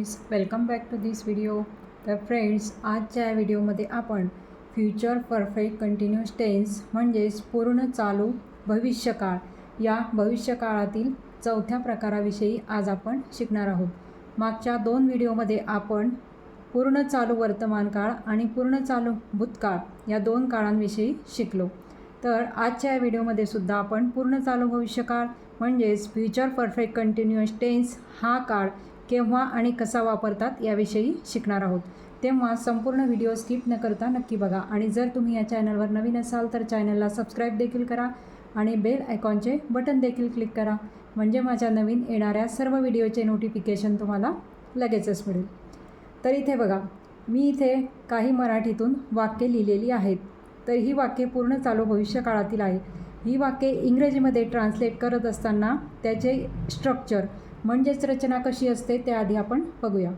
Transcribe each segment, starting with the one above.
Friends, welcome back to this video. तर friends, आजच्या व्हिडिओमध्ये आपण फ्युचर परफेक्ट कंटिन्यूअस टेन्स म्हणजेच पूर्ण चालू भविष्यकाळ या भविष्यकाळातील चौथ्या प्रकाराविषयी आज आपण शिकणार आहोत. मागच्या 2 व्हिडिओमध्ये आपण पूर्ण चालू वर्तमान काळ आणि पूर्ण चालू भूतकाळ या 2 काळांविषयी शिकलो. तर आजच्या व्हिडिओमध्ये सुद्धा आपण पूर्ण चालू भविष्यकाळ म्हणजेच फ्युचर परफेक्ट कंटिन्यूअस टेन्स हा काळ केव्हा आणि कसा वापरतात याविषयी शिकणार आहोत. तेव्हा संपूर्ण व्हिडिओ स्किप न करता नक्की बघा आणि जर तुम्ही या चॅनलवर नवीन असाल तर चॅनलला सबस्क्राईब देखील करा आणि बेल आयकॉनचे बटन देखील क्लिक करा, म्हणजे माझ्या नवीन येणाऱ्या सर्व व्हिडिओचे नोटिफिकेशन तुम्हाला लगेचच मिळेल. तर इथे बघा, मी इथे काही मराठीतून वाक्ये लिहिलेली आहेत. तर ही वाक्ये पूर्ण चालू भविष्यकाळातील आहे. ही वाक्ये इंग्रजीमध्ये ट्रान्सलेट करत असताना त्याचे स्ट्रक्चर म्हणजेच रचना कशी असते त्याआधी आपण बघूया.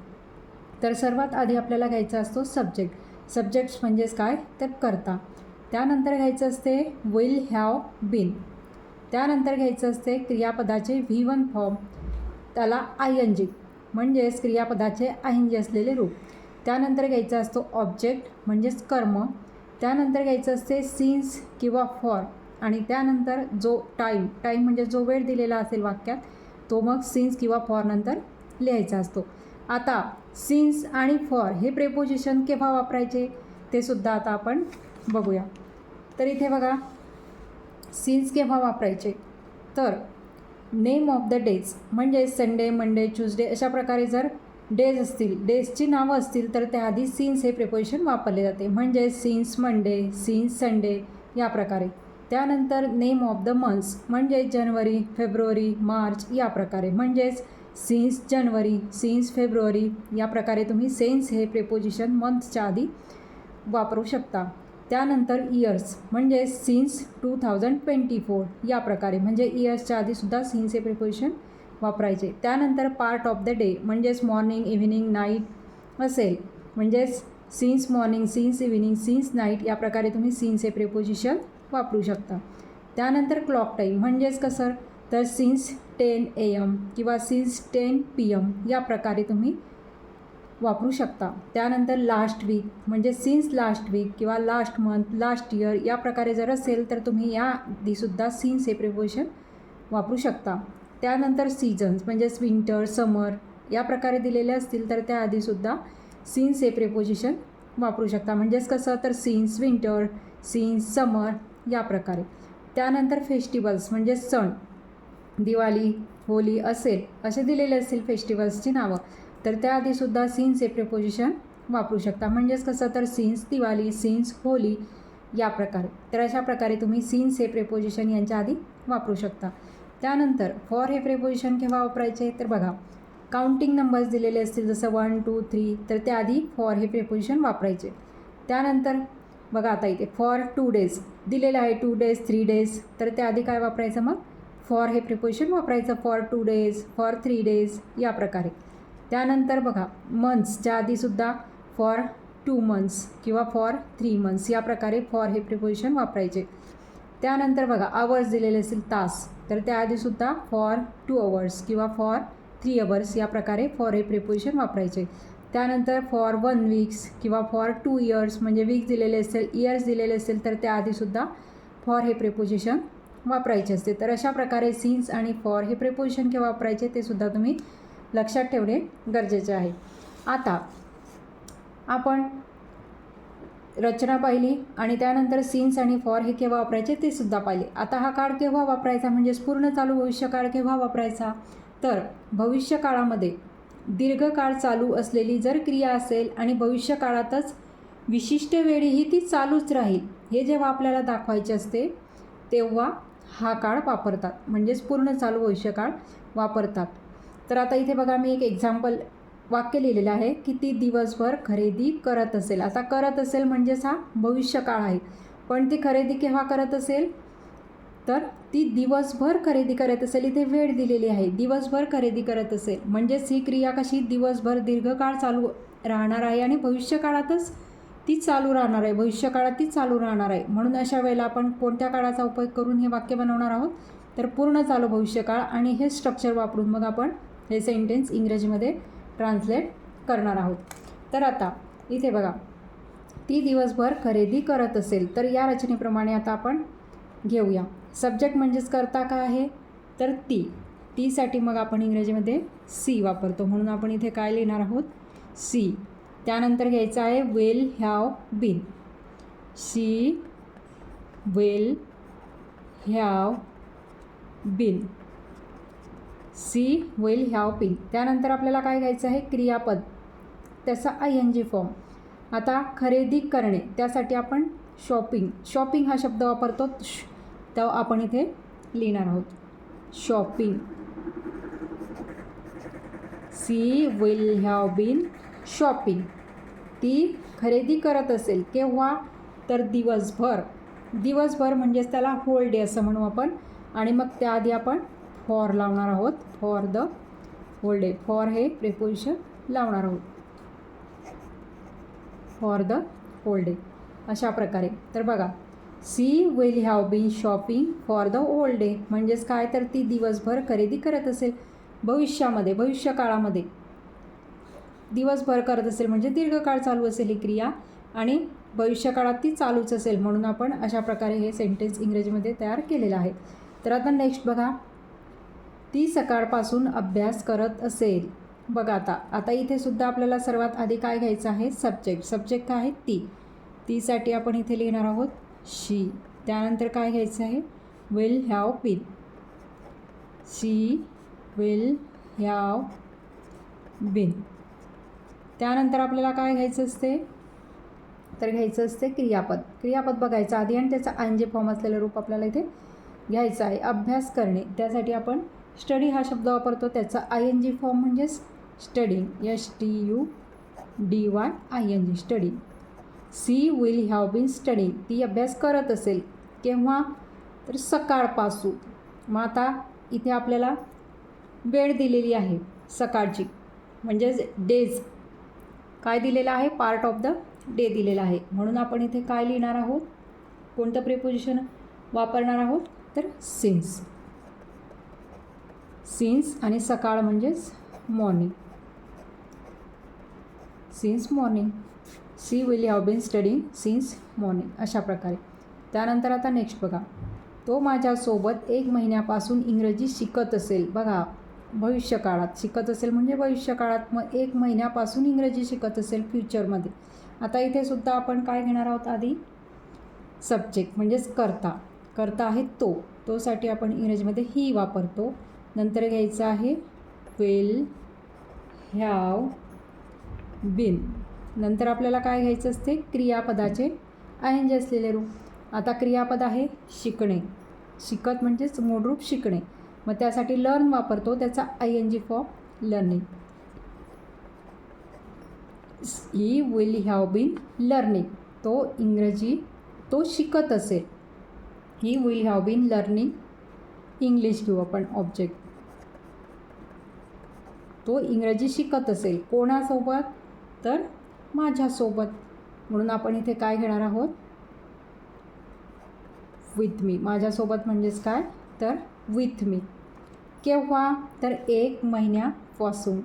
तर सर्वात आधी आपल्याला घ्यायचा असतो सब्जेक्ट. सब्जेक्ट्स म्हणजेच काय तर कर्ता. त्यानंतर घ्यायचं असते विल हॅव बीन. त्यानंतर घ्यायचं असते क्रियापदाचे V1 फॉर्म, त्याला ING म्हणजेच क्रियापदाचे ING असलेले रूप. त्यानंतर घ्यायचा असतो ऑब्जेक्ट म्हणजेच कर्म. त्यानंतर घ्यायचं असते सिन्स किंवा फॉर आणि त्यानंतर जो टाईम म्हणजे जो वेळ दिलेला असेल वाक्यात तो मग सिन्स किंवा फॉर नंतर लिहायचा असतो. आता सिन्स आणि फॉर हे प्रेपोजिशन केव्हा वापरायचे ते सुद्धा आता आपण बघूया. तर इथे बघा, सिन्स केव्हा वापरायचे तर नेम ऑफ द डेज म्हणजे संडे, मंडे, ट्यूजडे अशा प्रकारे जर डेज असतील, डेजची नावं असतील तर त्याआधी सिन्स हे प्रेपोजिशन वापरले जाते, म्हणजे सिन्स मंडे, सिन्स संडे या प्रकारे. त्यानंतर नेम ऑफ द मंथ्स म्हणजे जानेवारी, फेब्रुवारी, मार्च या प्रकारे, म्हणजेच सिन्स जानेवारी, सिन्स फेब्रुवारी या प्रकारे तुम्ही सेन्स हे प्रेपोजिशन मंथच्या आधी वापरू शकता. त्यानंतर इयर्स म्हणजे सिन्स 2024 या प्रकारे, म्हणजे इयर्सच्या आधीसुद्धा सिन्स हे प्रेपोजिशन वापरायचे. त्यानंतर पार्ट ऑफ द डे म्हणजेच मॉर्निंग, इव्हिनिंग, नाईट असेल, म्हणजेच since morning, since evening, since night या प्रकारे तुम्ही सिन्स हे प्रेपोजिशन वापरू शकता. त्यानंतर क्लॉक टाईम म्हणजेच कसं तर सिन्स 10 AM किंवा सिन्स 10 PM या प्रकारे तुम्ही वापरू शकता. त्यानंतर लास्ट वीक म्हणजे सिन्स लास्ट वीक किंवा लास्ट मंथ, लास्ट इयर या प्रकारे जर असेल तर तुम्ही या आधीसुद्धा सिन्स हे प्रेपोजिशन वापरू शकता. त्यानंतर सीझन्स म्हणजेच विंटर, समर या प्रकारे दिलेले असतील तर त्याआधीसुद्धा सिन्स हे प्रेपोजिशन वापरू शकता, म्हणजेच कसं तर सिन्स विंटर, सिन्स समर या प्रकारे. त्यानंतर फेस्टिवल्स म्हणजे सण, दिवाळी, होली असेल असे दिलेले असतील फेस्टिवल्सची नावं तर त्याआधीसुद्धा सिन्स हे प्रेपोजिशन वापरू शकता, म्हणजेच कसं तर सिन्स दिवाळी, सिन्स होली या प्रकारे. तर अशा प्रकारे तुम्ही सिन्स हे प्रेपोजिशन यांच्या आधी वापरू शकता. त्यानंतर फॉर हे प्रेपोजिशन केव्हा वापरायचे तर बघा, काउंटिंग नंबर्स दिलेले असतील जसं 1, 2, 3 तर त्याआधी फॉर हे प्रेपोजिशन वापरायचे. त्यानंतर बघा, आता इथे फॉर 2 days दिलेलं आहे, 2 days, 3 days तर त्याआधी काय वापरायचं मग फॉर हे प्रिपोजिशन वापरायचं, फॉर 2 days, फॉर 3 days या प्रकारे. त्यानंतर बघा, मंथ्सच्या आधीसुद्धा फॉर 2 months किंवा फॉर 3 months या प्रकारे फॉर हे प्रिपोजिशन वापरायचे. त्यानंतर बघा, आवर्स दिलेले असतील तास तर त्याआधीसुद्धा फॉर 2 hours किंवा फॉर 3 hours या प्रकारे फॉर हे प्रिपोजिशन वापरायचे. त्यानंतर फॉर 1 week किंवा फॉर 2 years म्हणजे वीक्स दिलेले असेल, इयर्स दिलेले असेल तर त्याआधीसुद्धा फॉर हे प्रेपोजिशन वापरायचे असते. तर अशा प्रकारे सिन्स आणि फॉर हे प्रेपोजिशन केव्हा वापरायचे ते सुद्धा तुम्ही लक्षात ठेवणे गरजेचे आहे. आता आपण रचना पाहिली आणि त्यानंतर सिन्स आणि फॉर हे केव्हा वापरायचे ते सुद्धा पाहिले. आता हा काळ केव्हा वापरायचा म्हणजेच पूर्ण चालू भविष्यकाळ केव्हा वापरायचा तर भविष्यकाळामध्ये दीर्घकाळ चालू असलेली जर क्रिया असेल आणि भविष्यकाळातच विशिष्ट वेळीही ती चालूच राहील हे जेव्हा आपल्याला दाखवायचे असते तेव्हा हा काळ वापरतात, म्हणजेच पूर्ण चालू भविष्यकाळ वापरतात. तर आता इथे बघा, मी एक एक्झाम्पल वाक्य लिहिलेलं आहे की ती दिवसभर खरेदी करत असेल. आता करत असेल म्हणजेच हा भविष्यकाळ आहे, पण ती खरेदी केव्हा करत असेल तर ती दिवसभर खरेदी करत असेल. इथे वेळ दिलेली आहे, दिवसभर खरेदी करत असेल म्हणजेच ही क्रिया कशी दिवसभर दीर्घकाळ चालू राहणार आहे आणि भविष्यकाळातच ती चालू राहणार आहे, भविष्यकाळात ती चालू राहणार आहे. म्हणून अशा वेळेला आपण कोणत्या काळाचा उपयोग करून हे वाक्य बनवणार आहोत तर पूर्ण चालू भविष्यकाळ आणि हे स्ट्रक्चर वापरून मग आपण हे सेंटेन्स इंग्रजीमध्ये ट्रान्सलेट करणार आहोत. तर आता इथे बघा, ती दिवसभर खरेदी करत असेल, तर या रचनेप्रमाणे आता आपण घेऊया. सब्जेक्ट म्हणजेच करता काय आहे, तर तीसाठी मग आपण इंग्रजीमध्ये सी वापरतो, म्हणून आपण इथे काय लिहिणार आहोत, सी. त्यानंतर घ्यायचं आहे will have been. She will have been. She will have been. त्यानंतर आपल्याला काय घ्यायचं आहे, क्रियापद, त्याचा ING फॉर्म. आता खरेदी करणे, त्यासाठी आपण शॉपिंग हा शब्द वापरतो, तो आपण इथे लिहिणार आहोत, shopping. She will have been shopping. ती खरेदी करत असेल केव्हा, तर दिवसभर म्हणजेच त्याला होल डे असं म्हणू आपण. आणि मग त्याआधी आपण फॉर लावणार आहोत, for the whole day. For हे प्रिपोजिशन लावणार आहोत, फॉर द होल डे, अशा प्रकारे. तर बघा, she will have been shopping for the whole day म्हणजेच काय, तर ती दिवसभर खरेदी करत असेल. भविष्यकाळामध्ये दिवसभर करत असेल म्हणजे दीर्घकाळ चालू असेल ही क्रिया, आणि भविष्यकाळात ती चालूच असेल, म्हणून आपण अशा प्रकारे हे सेंटेन्स इंग्रजीमध्ये तयार केलेलं आहे. तर आता नेक्स्ट बघा, ती सकाळपासून अभ्यास करत असेल. बघा आता इथे सुद्धा आपल्याला सर्वात आधी काय घ्यायचं आहे, सब्जेक्ट काय आहे, तीसाठी आपण इथे लिहिणार आहोत शी. त्यानंतर काय घ्यायचं आहे, will have been. She will have been. त्यानंतर आपल्याला काय घ्यायचं असते, तर घ्यायचं असते क्रियापद बघायचं आधी, आणि त्याचा ING फॉर्म असलेलं रूप आपल्याला इथे घ्यायचं आहे. अभ्यास करणे, त्यासाठी आपण स्टडी हा शब्द वापरतो, त्याचा ING फॉर्म म्हणजेच studying, STUDYING, studying. She will have been studying. ती अभ्यास करत असेल केव्हा, तर सकाळपासून. मग आता इथे आपल्याला वेळ दिलेली आहे सकाळची, म्हणजेच डेज काय दिलेलं आहे, पार्ट ऑफ द डे दिलेला आहे, म्हणून आपण इथे काय लिहिणार आहोत, कोणतं प्रिपोजिशन वापरणार आहोत, तर सिन्स. आणि सकाळ म्हणजेच morning, since morning. She will have been studying since morning, अशा प्रकारे. त्यानंतर आता नेक्स्ट बघा, तो माझ्यासोबत 1 महिन्यापासून इंग्रजी शिकत असेल. बघा, भविष्यकाळात शिकत असेल म्हणजे भविष्यकाळात, मग 1 महिन्यापासून इंग्रजी शिकत असेल फ्युचरमध्ये. आता इथे सुद्धा आपण काय घेणार आहोत, आधी सब्जेक्ट म्हणजेच करता आहे तोसाठी आपण इंग्रजीमध्ये ही वापरतो. नंतर घ्यायचं आहे विल हॅव बीन. नंतर आपल्याला काय घ्यायचं असते, क्रियापदाचे ING असलेले रूप. आता क्रियापद आहे शिकणे, शिकत म्हणजेच मूळरूप शिकणे, मग त्यासाठी लर्न वापरतो, त्याचा ING form learning. He will have been learning. तो शिकत असेल. He will have been learning English घेऊ आपण ऑब्जेक्ट. तो इंग्रजी शिकत असेल कोणासोबत, तर माझ्यासोबत, म्हणून आपण इथे काय घेणार आहोत, विथ मी. माझ्यासोबत म्हणजेच काय, तर विथ मी. केव्हा, तर 1 महिन्यापासून,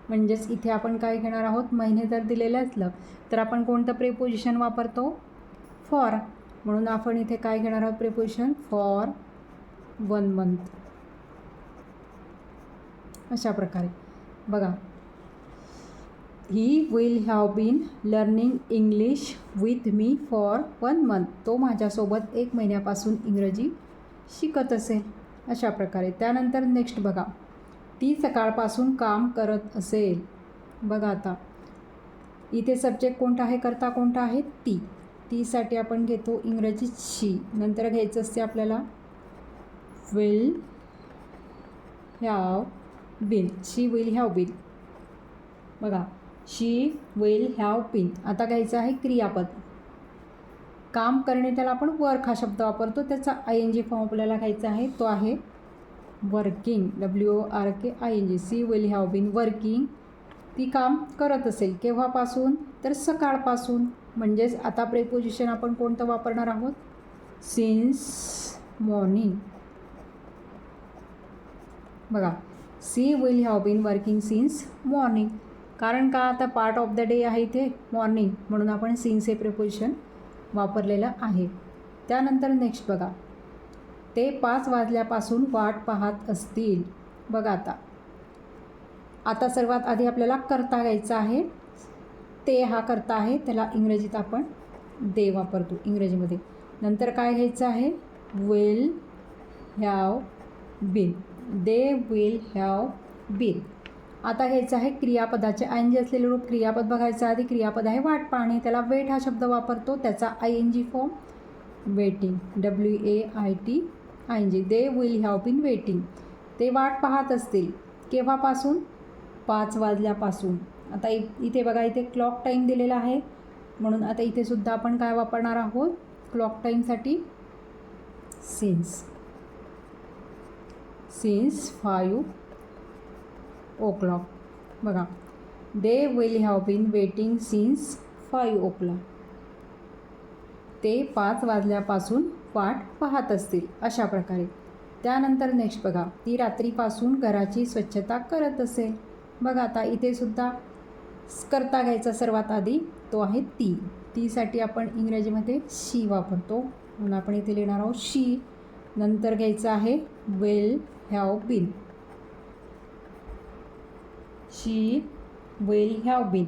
म्हणजेच इथे आपण काय घेणार आहोत, महिने जर दिलेले असलं तर आपण कोणतं प्रिपोजिशन वापरतो, फॉर, म्हणून आपण इथे काय घेणार आहोत, प्रिपोजिशन फॉर 1 मंथ, अशा प्रकारे. बघा, he will have been learning English with me for 1 month. तो माझ्यासोबत 1 महिन्यापासून इंग्रजी शिकत असेल, अशा प्रकारे. त्यानंतर नेक्स्ट बघा, ती सकाळपासून काम करत असेल. बघा आता इथे सब्जेक्ट कोणता आहे, करता कोणता आहे, तीसाठी आपण घेतो इंग्रजीत शी. नंतर घ्यायचं असते आपल्याला will have been. She will have been. बघा, शी विल हॅव बीन. आता घ्यायचं आहे क्रियापद, काम करणे, त्याला आपण वर्क हा शब्द वापरतो, त्याचा ING फॉर्म आपल्याला घ्यायचा आहे, तो आहे working, WORKING. She will have been working. ती काम करत असेल केव्हापासून, तर सकाळपासून, म्हणजेच आता प्रिपोजिशन आपण कोणतं वापरणार आहोत, सिन्स मॉर्निंग. बघा, she will have been working since morning. कारण का आता पार्ट ऑफ द डे आहे इथे मॉर्निंग, म्हणून आपण सीन्स हे प्रिपोजिशन वापरलेलं आहे. त्यानंतर नेक्स्ट बघा, ते 5 वाजल्यापासून वाट पाहत असतील. बघा आता सर्वात आधी आपल्याला करता घ्यायचा आहे. ते हा करता आहे, त्याला इंग्रजीत आपण दे वापरतो इंग्रजीमध्ये. नंतर काय घ्यायचं आहे, will have been. They will have been. आता घ्यायचं आहे क्रियापदाचे ING असलेले रूप. क्रियापद बघायचं आधी. क्रियापद आहे वाट पाहणे, त्याला वेट हा शब्द वापरतो. त्याचा ING form waiting, WAITING. They will have been waiting. ते वाट पाहत असतील. केव्हापासून? 5 वाजल्यापासून. आता इथे बघा, इथे क्लॉक टाईम दिलेला आहे, म्हणून आता इथे सुद्धा आपण काय वापरणार आहोत क्लॉक टाईमसाठी, सिन्स 5 o'clock. बघा, they will have been waiting since 5 o'clock. ते 5 वाजल्यापासून वाट पाहत असतील, अशा प्रकारे. त्यानंतर नेक्स्ट बघा, ती रात्रीपासून घराची स्वच्छता करत असेल. बघा आता इथे सुद्धा करता घ्यायचा सर्वात आधी, तो आहे ती. तीसाठी आपण इंग्रजीमध्ये शी वापरतो, म्हणून आपण इथे लिहिणार आहोत शी. नंतर घ्यायचं आहे will have been. She will have been.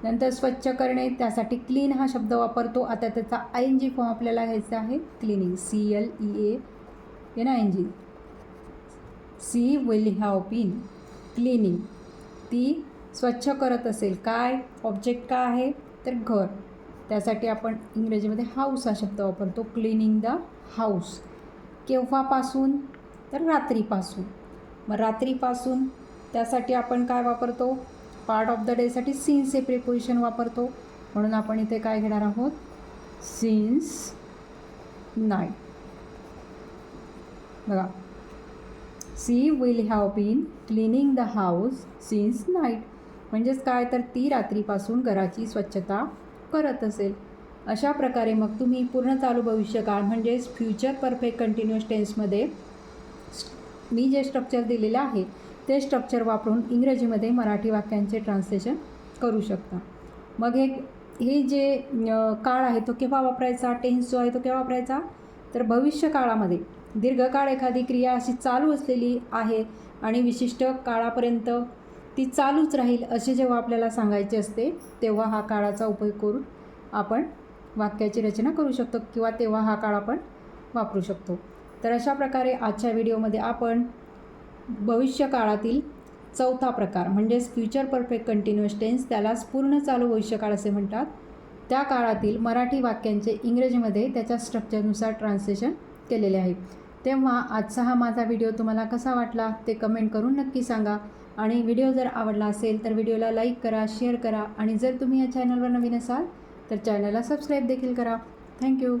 नंतर स्वच्छ करणे, त्यासाठी क्लीन हा शब्द वापरतो. आता त्याचा ING फॉर्म आपल्याला घ्यायचा आहे, cleaning, CLEANING. She will have been cleaning. ती स्वच्छ करत असेल. काय ऑब्जेक्ट काय आहे, तर घर. त्यासाठी आपण इंग्रजीमध्ये हाऊस हा शब्द वापरतो, क्लिनिंग द हाऊस. केव्हापासून, तर रात्रीपासून. मग रात्रीपासून त्यासाठी आपण काय वापरतो, पार्ट ऑफ द डेसाठी सिन्स हे प्रिपोजिशन वापरतो, म्हणून आपण इथे काय घेणार आहोत, सिन्स नाईट. बघा, she will have been cleaning the house since night. म्हणजेच काय, तर ती रात्रीपासून घराची स्वच्छता करत असेल. अशा प्रकारे मग तुम्ही पूर्ण चालू भविष्यकाळ म्हणजेच फ्युचर परफेक्ट कंटिन्युअस टेन्समध्ये मी जे स्ट्रक्चर दिलेलं आहे ते स्ट्रक्चर वापरून इंग्रजीमध्ये मराठी वाक्यांचे ट्रान्सलेशन करू शकता. मग हे जे काळ आहे तो केव्हा वापरायचा, टेन्स जो आहे तो केव्हा वापरायचा, तर भविष्यकाळामध्ये. दीर्घकाळ एखादी क्रिया अशी चालू असलेली आहे आणि विशिष्ट काळापर्यंत ती चालूच राहील असे जेव्हा आपल्याला सांगायचे असते, तेव्हा हा काळाचा उपयोग करून आपण वाक्याची रचना करू शकतो, किंवा तेव्हा हा काळ आपण वापरू शकतो. तर अशा प्रकारे आजच्या व्हिडिओमध्ये आपण भविष्यकाळातील चौथा प्रकार म्हणजेच फ्युचर परफेक्ट कंटिन्युअस टेन्स, त्यालाच पूर्ण चालू भविष्यकाळ असे म्हणतात, त्या काळातील मराठी वाक्यांचे इंग्रजीमध्ये त्याच्या स्ट्रक्चरनुसार ट्रान्सलेशन केलेले आहे. तेव्हा आजचा हा माझा व्हिडिओ तुम्हाला कसा वाटला ते कमेंट करून नक्की सांगा. आणि व्हिडिओ जर आवडला असेल तर व्हिडिओला लाईक करा, शेअर करा, आणि जर तुम्ही या चॅनलवर नवीन असाल तर चॅनलला सबस्क्राईब देखील करा. थँक्यू.